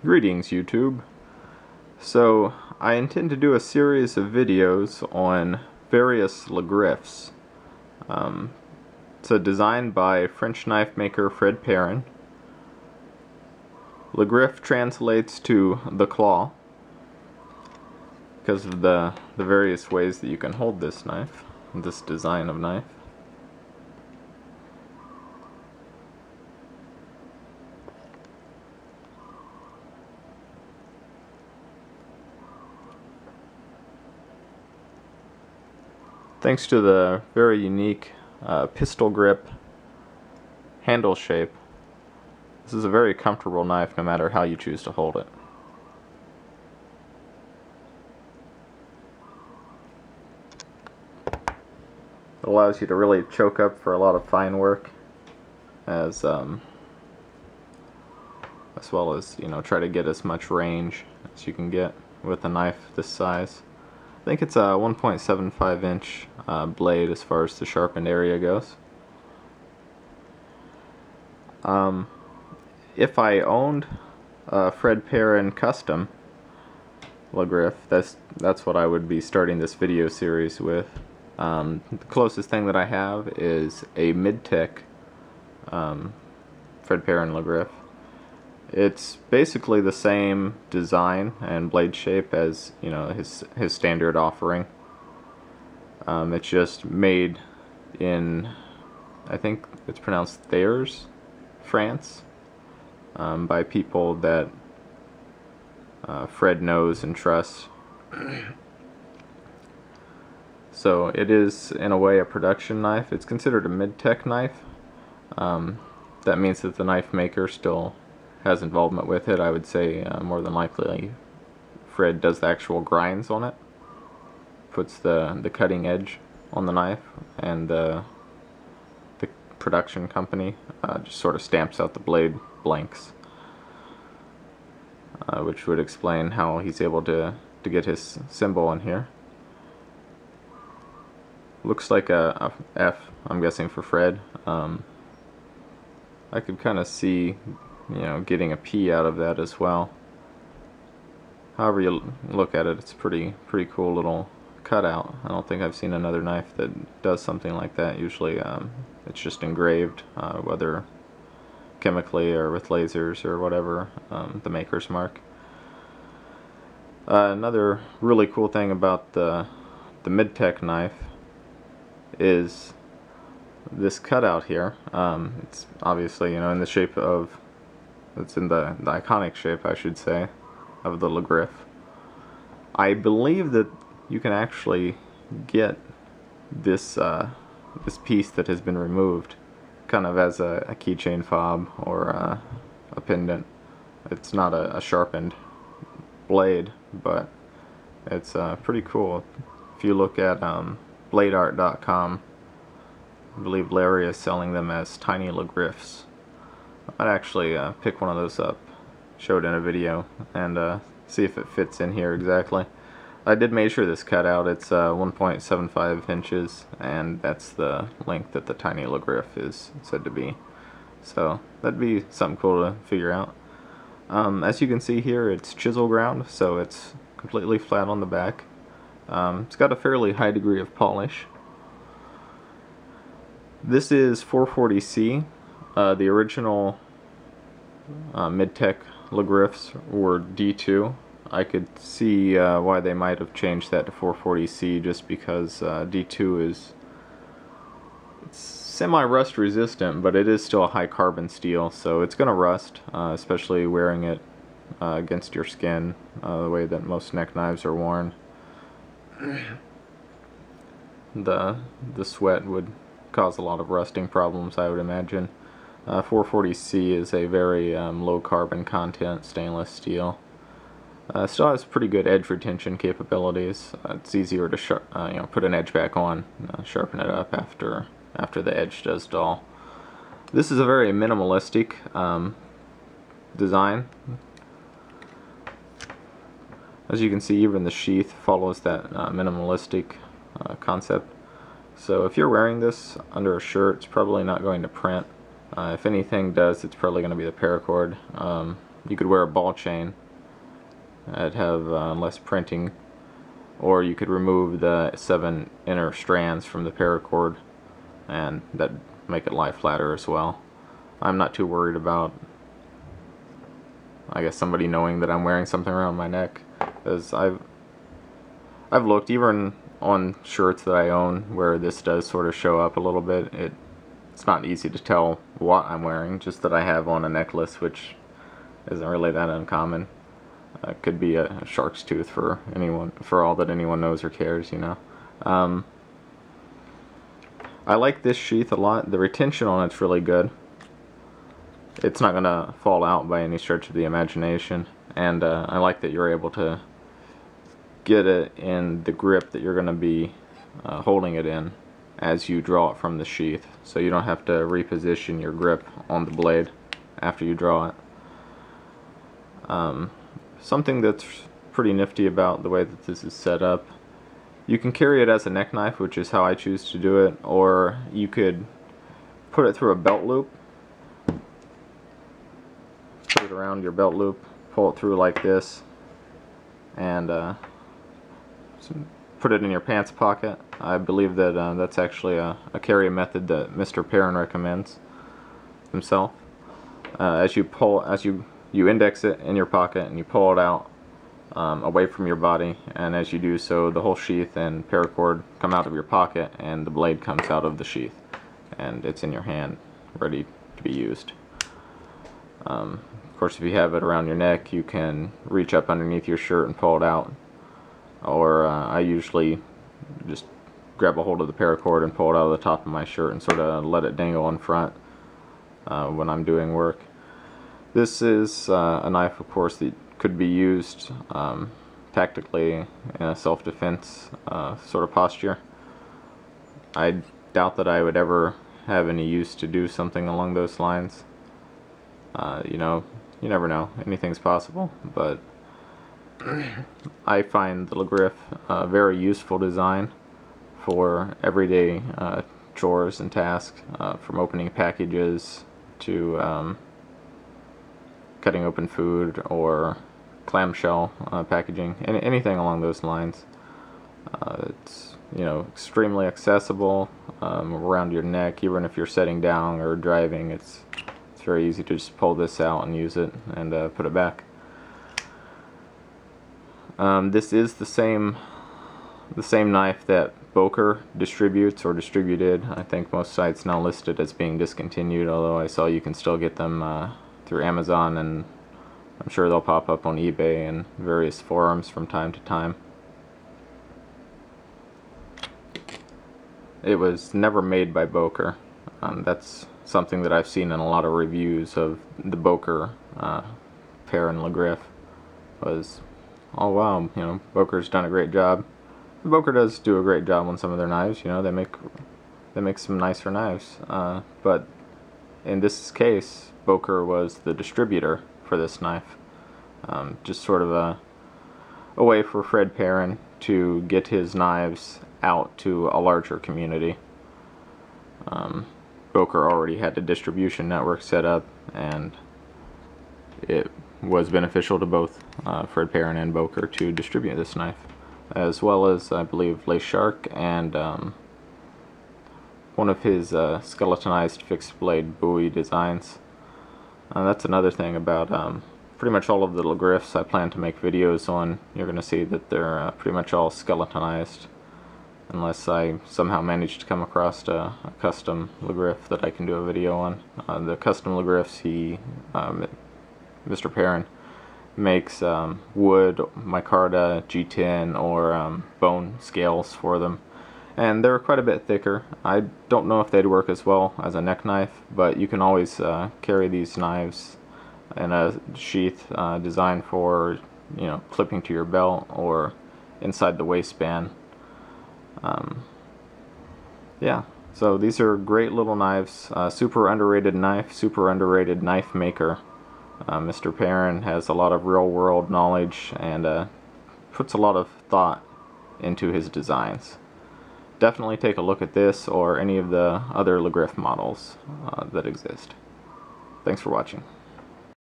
Greetings, YouTube. So, I intend to do a series of videos on various La Griffes. It's a design by French knife maker Fred Perrin. La Griffe translates to the claw because of the various ways that you can hold this knife, this design of knife. Thanks to the very unique pistol grip handle shape, this is a very comfortable knife no matter how you choose to hold it. It allows you to really choke up for a lot of fine work, as well as, try to get as much range as you can get with a knife this size. I think it's a 1.75 inch blade as far as the sharpened area goes. If I owned a Fred Perrin custom La Griffe, that's what I would be starting this video series with. The closest thing that I have is a midtech Fred Perrin La Griffe. It's basically the same design and blade shape as his standard offering. It's just made in, I think it's pronounced Thiers, France, by people that Fred knows and trusts. So it is in a way a production knife. It's considered a mid-tech knife. That means that the knife maker still has involvement with it. I would say more than likely Fred does the actual grinds on it, puts the cutting edge on the knife, and the production company just sort of stamps out the blade blanks, which would explain how he's able to get his symbol in here. Looks like a F, I'm guessing, for Fred. I could kind of see getting a P out of that as well. However you look at it, it's pretty cool little cutout. I don't think I've seen another knife that does something like that. Usually it's just engraved, whether chemically or with lasers or whatever, the maker's mark. Another really cool thing about the midtech knife is this cutout here. It's obviously in the shape of, it's in the iconic shape, I should say, of the La Griffe. I believe that you can actually get this this piece that has been removed kind of as a keychain fob or a pendant. It's not a sharpened blade, but it's pretty cool. If you look at bladeart.com, I believe Larry is selling them as tiny La Griffes. I'd actually pick one of those up, show it in a video, and see if it fits in here exactly. I did measure this cutout. It's 1.75 inches, and that's the length that the tiny La Griffe is said to be. So that'd be something cool to figure out. As you can see here, it's chisel ground, so it's completely flat on the back. It's got a fairly high degree of polish. This is 440C. The original mid-tech La Griffes were D2. I could see why they might have changed that to 440C, just because D2 is semi-rust resistant, but it is still a high carbon steel, so it's going to rust, especially wearing it against your skin, the way that most neck knives are worn. The sweat would cause a lot of rusting problems, I would imagine. 440C is a very low carbon content stainless steel. Still has pretty good edge retention capabilities. It's easier to put an edge back on, sharpen it up after the edge does dull. This is a very minimalistic design. As you can see, even the sheath follows that minimalistic concept. So if you're wearing this under a shirt, it's probably not going to print. If anything does, it's probably going to be the paracord. you could wear a ball chain. It'd have less printing, or you could remove the 7 inner strands from the paracord, and that'd make it lie flatter as well. I'm not too worried about, I guess, somebody knowing that I'm wearing something around my neck, because I've looked even on shirts that I own where this does sort of show up a little bit. It's not easy to tell what I'm wearing, just that I have on a necklace, which isn't really that uncommon. Could be a shark's tooth for anyone, for all that anyone knows or cares, you know. I like this sheath a lot. The retention on it's really good. It's not gonna fall out by any stretch of the imagination, and I like that you're able to get it in the grip that you're gonna be holding it in as you draw it from the sheath, so you don't have to reposition your grip on the blade after you draw it. Something that's pretty nifty about the way that this is set up, you can carry it as a neck knife, which is how I choose to do it, or you could put it through a belt loop, put it around your belt loop, pull it through like this, and put it in your pants pocket. I believe that that's actually a carry method that Mr. Perrin recommends himself. As you index it in your pocket and you pull it out away from your body, and as you do so, the whole sheath and paracord come out of your pocket and the blade comes out of the sheath and it's in your hand ready to be used. Of course, if you have it around your neck, you can reach up underneath your shirt and pull it out, or I usually just grab a hold of the paracord and pull it out of the top of my shirt and sort of let it dangle in front when I'm doing work. This is a knife, of course, that could be used tactically in a self-defense sort of posture. I doubt that I would ever have any use to do something along those lines. You know, you never know. Anything's possible. But I find the La Griffe a very useful design for everyday chores and tasks, from opening packages to cutting open food or clamshell packaging, anything along those lines. It's, you know, extremely accessible around your neck. Even if you're sitting down or driving, it's very easy to just pull this out and use it and put it back. This is the same knife that Boker distributes, or distributed. I think most sites now list it as being discontinued, although I saw you can still get them through Amazon, and I'm sure they'll pop up on eBay and various forums from time to time. It was never made by Boker. That's something that I've seen in a lot of reviews of the Boker Perrin La Griffe. Was, oh wow, you know, Boker's done a great job. Boker does do a great job on some of their knives. You know, they make some nicer knives. But in this case, Boker was the distributor for this knife. Just sort of a way for Fred Perrin to get his knives out to a larger community. Boker already had a distribution network set up, and it was beneficial to both Fred Perrin and Boker to distribute this knife, as well as, I believe, Lace Shark and one of his skeletonized fixed blade buoy designs. That's another thing about pretty much all of the La Griffes I plan to make videos on. You're going to see that they're pretty much all skeletonized, unless I somehow manage to come across a custom La Griffe that I can do a video on. The custom La Griffes, Mr. Perrin, makes wood, micarta, G10, or bone scales for them. And they're quite a bit thicker. I don't know if they'd work as well as a neck knife, but you can always carry these knives in a sheath designed for, you know, clipping to your belt or inside the waistband. Yeah, so these are great little knives. Super underrated knife, super underrated knife maker. Mr. Perrin has a lot of real-world knowledge and puts a lot of thought into his designs. Definitely take a look at this or any of the other La Griffe models that exist. Thanks for watching.